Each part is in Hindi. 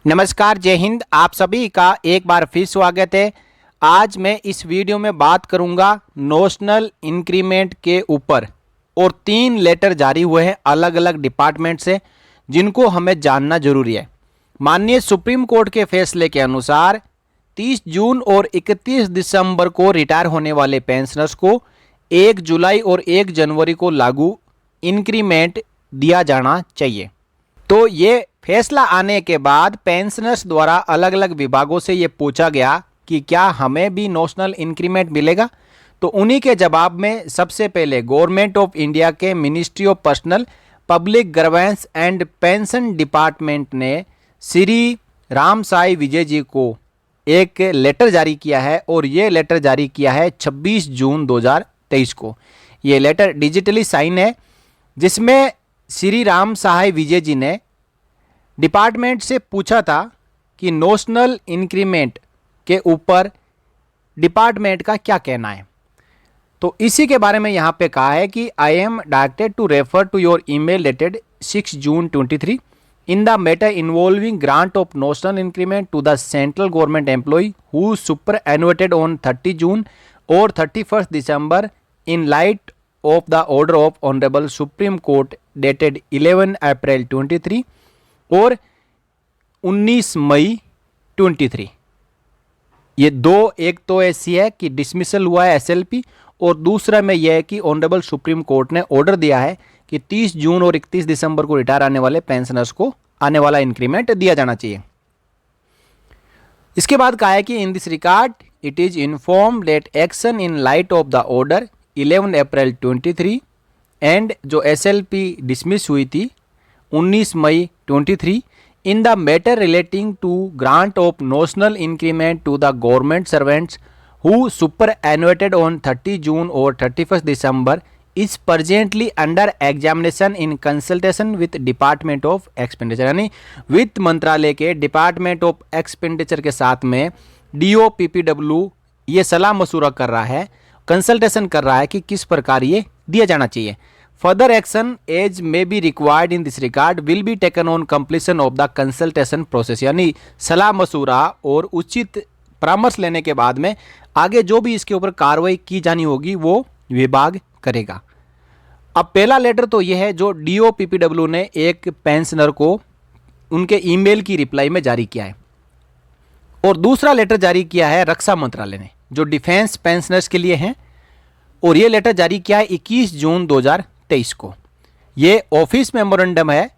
नमस्कार, जय हिंद। आप सभी का एक बार फिर स्वागत है। आज मैं इस वीडियो में बात करूंगा नोशनल इंक्रीमेंट के ऊपर और 3 लेटर जारी हुए हैं अलग अलग डिपार्टमेंट से जिनको हमें जानना जरूरी है। माननीय सुप्रीम कोर्ट के फैसले के अनुसार 30 जून और 31 दिसंबर को रिटायर होने वाले पेंशनर्स को 1 जुलाई और 1 जनवरी को लागू इंक्रीमेंट दिया जाना चाहिए। तो ये फैसला आने के बाद पेंशनर्स द्वारा अलग अलग विभागों से ये पूछा गया कि क्या हमें भी नोशनल इंक्रीमेंट मिलेगा। तो उन्हीं के जवाब में सबसे पहले गवर्नमेंट ऑफ इंडिया के ministry of personnel public grievance and pension department ने श्री राम साई विजय जी को एक लेटर जारी किया है और ये लेटर जारी किया है 26 जून 2023 को। ये लेटर डिजिटली साइन है जिसमें श्री राम साई विजय जी ने डिपार्टमेंट से पूछा था कि नोशनल इंक्रीमेंट के ऊपर डिपार्टमेंट का क्या कहना है। तो इसी के बारे में यहाँ पे कहा है कि I am directed to refer to your email dated 6 June 23 in the matter involving grant of notional increment to the central government employee who superannuated on 30 June और 31 December in light of the order of honourable Supreme Court dated 11 April 23 और 19 मई 23। ये दो, एक तो ऐसी है कि डिसमिसल हुआ है एसएलपी और दूसरा में यह है कि ऑनरेबल सुप्रीम कोर्ट ने ऑर्डर दिया है कि 30 जून और 31 दिसंबर को रिटायर आने वाले पेंशनर्स को आने वाला इंक्रीमेंट दिया जाना चाहिए। इसके बाद कहा है कि in this regard it is inform that action in light of the order 11 April 23 and जो एसएलपी डिसमिस हुई थी 19 मई 23 in the matter relating to grant of notional increment to the government servants who superannuated on 30 June or 31st December is presently under examination in consultation with Department of Expenditure। यानी वित्त मंत्रालय के डिपार्टमेंट ऑफ एक्सपेंडिचर के साथ में DOPPW ये सलाह मशूरा कर रहा है, कंसल्टेशन कर रहा है कि किस प्रकार ये दिया जाना चाहिए। Further action as may be required in this regard will be taken on completion of the consultation process। यानी सलाह मशूरा और उचित परामर्श लेने के बाद में आगे जो भी इसके ऊपर कार्रवाई की जानी होगी वो विभाग करेगा। अब पहला लेटर तो यह है जो DOPPW ने एक पेंशनर को उनके ईमेल की रिप्लाई में जारी किया है और दूसरा लेटर जारी किया है रक्षा मंत्रालय ने जो डिफेंस पेंशनर्स के लिए हैं और ये लेटर जारी किया है 21 जून 2023 को। ये ऑफिस मेमोरेंडम है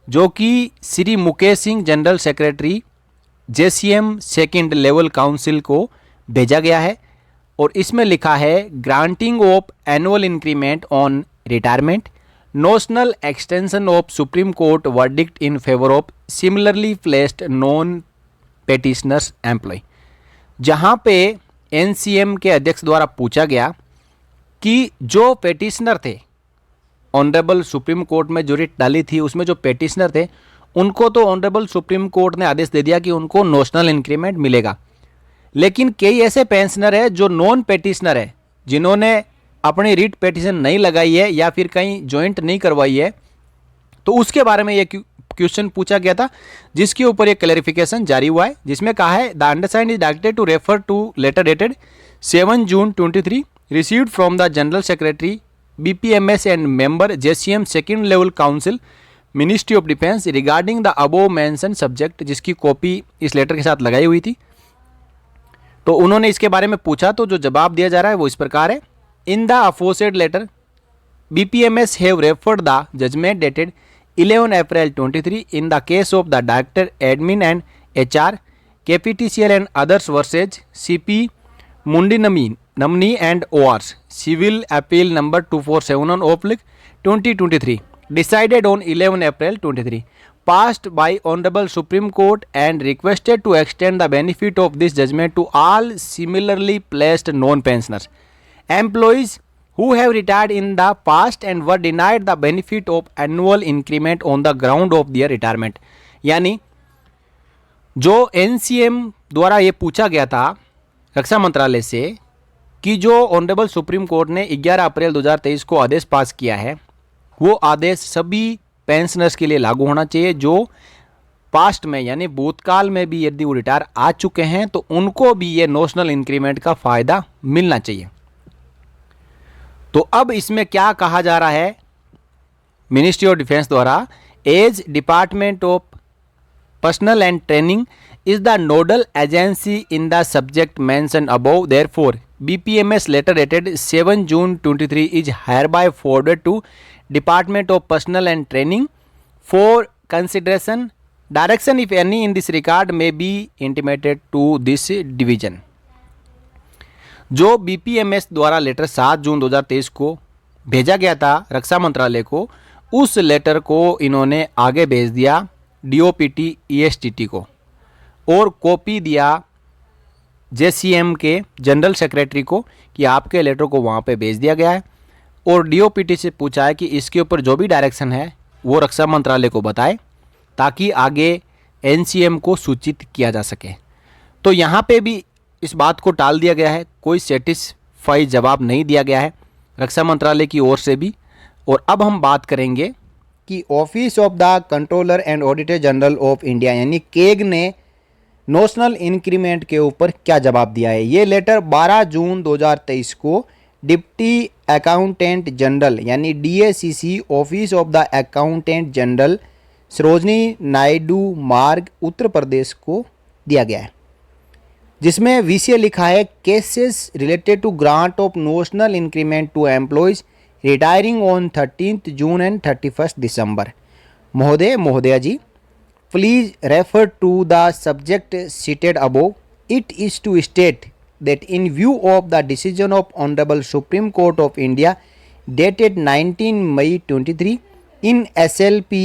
जो कि Shri Mukesh Singh general secretary JCM second level council को भेजा गया है और इसमें लिखा है granting of annual increment on retirement, notional extension of Supreme Court verdict in favour of similarly placed non petitioners employ. जहाँ पे NCM के अध्यक्ष द्वारा पूछा गया कि जो पेटिशनर थे ऑनरेबल सुप्रीम कोर्ट में जो रिट डाली थी उसमें जो पेटिशनर थे उनको तो ऑनरेबल सुप्रीम कोर्ट ने आदेश दे दिया कि उनको नोशनल इंक्रीमेंट मिलेगा, लेकिन कई ऐसे पेंशनर है जो नॉन पेटिशनर है जिन्होंने अपनी रिट पेटिशन नहीं लगाई है या फिर कहीं ज्वाइंट नहीं करवाई है, तो उसके बारे में ये क्वेश्चन पूछा गया था जिसके ऊपर एक क्लैरिफिकेशन जारी हुआ है जिसमें कहा है the undersigned is directed to refer to letter dated 7 June 23 received from the General Secretary BPMS and member JCM Second Level Council Ministry of Defense regarding the above mentioned subject, जिसकी कॉपी इस लेटर के साथ लगाई हुई थी। तो उन्होंने इसके बारे में पूछा तो जो जवाब दिया जा रहा है वो इस प्रकार है। In the aforesaid letter BPMS have referred the judgment dated 11 April 23 in the case of the Director Admin and HR KPTCL and others versus CP Mundi Namni and ORs Civil Appeal number 2471/2023 decided on 11 April 23 passed by Honorable Supreme Court and requested to extend the benefit of this judgment to all similarly placed non-pensioners employees who have retired in the past and were denied the benefit of annual increment on the ground of their retirement। यानी जो NCM द्वारा ये पूछा गया था रक्षा मंत्रालय से कि जो ऑनरेबल सुप्रीम कोर्ट ने 11 अप्रैल 2023 को आदेश पास किया है वो आदेश सभी पेंशनर्स के लिए लागू होना चाहिए जो पास्ट में यानी भूतकाल में भी यदि वो रिटायर आ चुके हैं तो उनको भी ये नोशनल इंक्रीमेंट का फ़ायदा मिलना चाहिए। तो अब इसमें क्या कहा जा रहा है मिनिस्ट्री ऑफ डिफेंस द्वारा, as Department of Personnel and Training is the nodal agency in the subject mentioned above. Therefore, BPMS letter dated 7 June 23 is hereby forwarded to Department of Personnel and Training for consideration. Direction, if any, in this regard may be intimated to this division. जो BPMS द्वारा लेटर 7 जून 2023 को भेजा गया था रक्षा मंत्रालय को, उस लेटर को इन्होंने आगे भेज दिया DOPT ESTT को और कॉपी दिया JCM के जनरल सेक्रेटरी को कि आपके लेटर को वहाँ पे भेज दिया गया है, और DOPT से पूछा है कि इसके ऊपर जो भी डायरेक्शन है वो रक्षा मंत्रालय को बताए ताकि आगे NCM को सूचित किया जा सके। तो यहाँ पे भी इस बात को टाल दिया गया है, कोई सेटिस्फाई जवाब नहीं दिया गया है रक्षा मंत्रालय की ओर से भी। और अब हम बात करेंगे कि office of the controller and auditor general of India यानी केग ने नोशनल इंक्रीमेंट के ऊपर क्या जवाब दिया है। ये लेटर 12 जून 2023 को डिप्टी अकाउंटेंट जनरल यानी DACC office of the accountant general Sarojini Naidu मार्ग उत्तर प्रदेश को दिया गया है, जिसमें विषय लिखा है cases related to grant of notional increment to employees retiring on 13 June and 31 December. महोदय महोदया जी, please refer to the subject cited above. It is to state that in view of the decision of Honorable Supreme Court of India dated 19 May 23 in SLP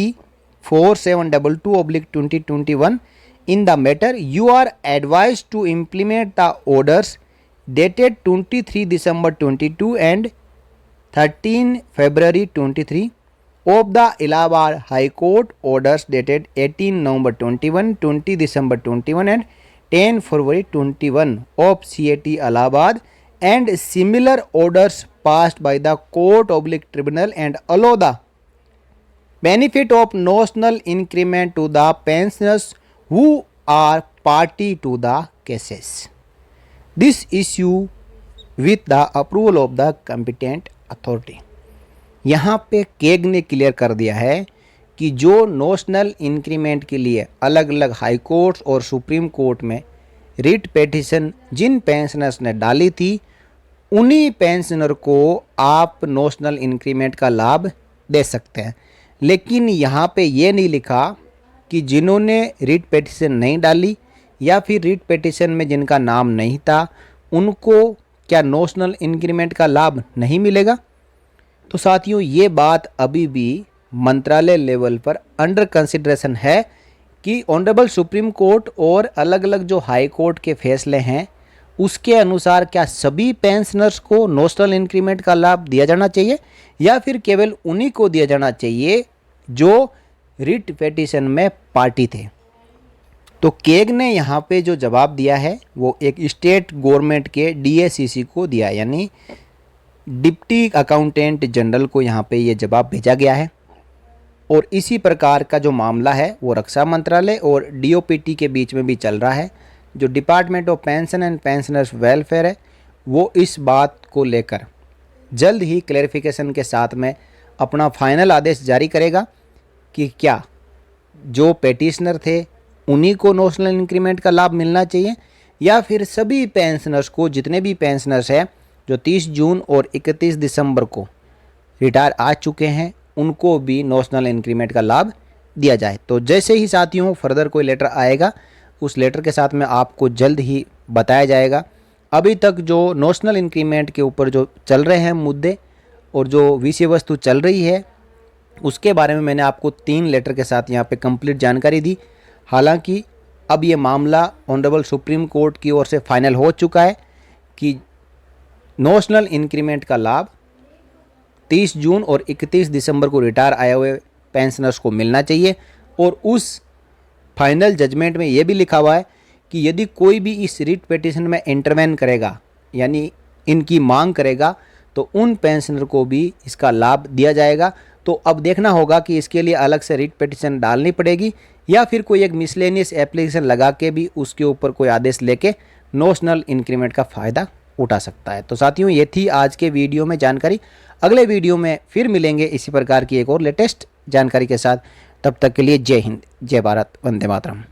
4722/2021 in the matter, you are advised to implement the orders dated 23 December 22 and 13 February 23 of the Allahabad High Court orders dated 18 November 21, 20 December 21 and 10 February 21 of CAT Allahabad and similar orders passed by the court/tribunal and allow the benefit of notional increment to the pensioners who are party to the cases. This issue with the approval of the competent authority. यहाँ पे केग ने क्लियर कर दिया है कि जो नोशनल इंक्रीमेंट के लिए अलग अलग हाई कोर्ट्स और सुप्रीम कोर्ट में रिट पेटिशन जिन पेंशनर्स ने डाली थी, उन्हीं पेंशनर को आप नोशनल इंक्रीमेंट का लाभ दे सकते हैं। लेकिन यहाँ पे ये नहीं लिखा कि जिन्होंने रिट पेटिशन नहीं डाली या फिर रिट पेटिशन में जिनका नाम नहीं था उनको क्या नोशनल इंक्रीमेंट का लाभ नहीं मिलेगा। तो साथियों, ये बात अभी भी मंत्रालय लेवल पर अंडर कंसिडरेशन है कि ऑनरेबल सुप्रीम कोर्ट और अलग अलग जो हाई कोर्ट के फैसले हैं उसके अनुसार क्या सभी पेंशनर्स को नोशनल इंक्रीमेंट का लाभ दिया जाना चाहिए या फिर केवल उन्हीं को दिया जाना चाहिए जो रिट पिटीशन में पार्टी थे। तो केग ने यहाँ पे जो जवाब दिया है वो एक स्टेट गवर्नमेंट के DACC को दिया, यानी डिप्टी अकाउंटेंट जनरल को यहाँ पे ये जवाब भेजा गया है। और इसी प्रकार का जो मामला है वो रक्षा मंत्रालय और DOPT के बीच में भी चल रहा है। जो department of pension and pensioners welfare है वो इस बात को लेकर जल्द ही क्लैरिफिकेशन के साथ में अपना फाइनल आदेश जारी करेगा कि क्या जो पेटिशनर थे उन्हीं को नोशनल इंक्रीमेंट का लाभ मिलना चाहिए या फिर सभी पेंशनर्स को, जितने भी पेंशनर्स हैं जो 30 जून और 31 दिसंबर को रिटायर आ चुके हैं उनको भी नोशनल इंक्रीमेंट का लाभ दिया जाए। तो जैसे ही साथियों फर्दर कोई लेटर आएगा उस लेटर के साथ में आपको जल्द ही बताया जाएगा। अभी तक जो नोशनल इंक्रीमेंट के ऊपर जो चल रहे हैं मुद्दे और जो विषय वस्तु चल रही है उसके बारे में मैंने आपको 3 लेटर के साथ यहाँ पे कंप्लीट जानकारी दी। हालांकि अब ये मामला ऑनरेबल सुप्रीम कोर्ट की ओर से फाइनल हो चुका है कि नोशनल इंक्रीमेंट का लाभ 30 जून और 31 दिसंबर को रिटायर आए हुए पेंशनर्स को मिलना चाहिए। और उस फाइनल जजमेंट में ये भी लिखा हुआ है कि यदि कोई भी इस रिट पिटीशन में इंटरवेन करेगा यानी इनकी मांग करेगा तो उन पेंशनर को भी इसका लाभ दिया जाएगा। तो अब देखना होगा कि इसके लिए अलग से रिट पिटीशन डालनी पड़ेगी या फिर कोई एक मिसलेनियस एप्लीकेशन लगा के भी उसके ऊपर कोई आदेश लेके नोशनल इंक्रीमेंट का फ़ायदा उठा सकता है। तो साथियों, ये थी आज के वीडियो में जानकारी। अगले वीडियो में फिर मिलेंगे इसी प्रकार की एक और लेटेस्ट जानकारी के साथ। तब तक के लिए जय हिंद, जय भारत, वंदे मातरम।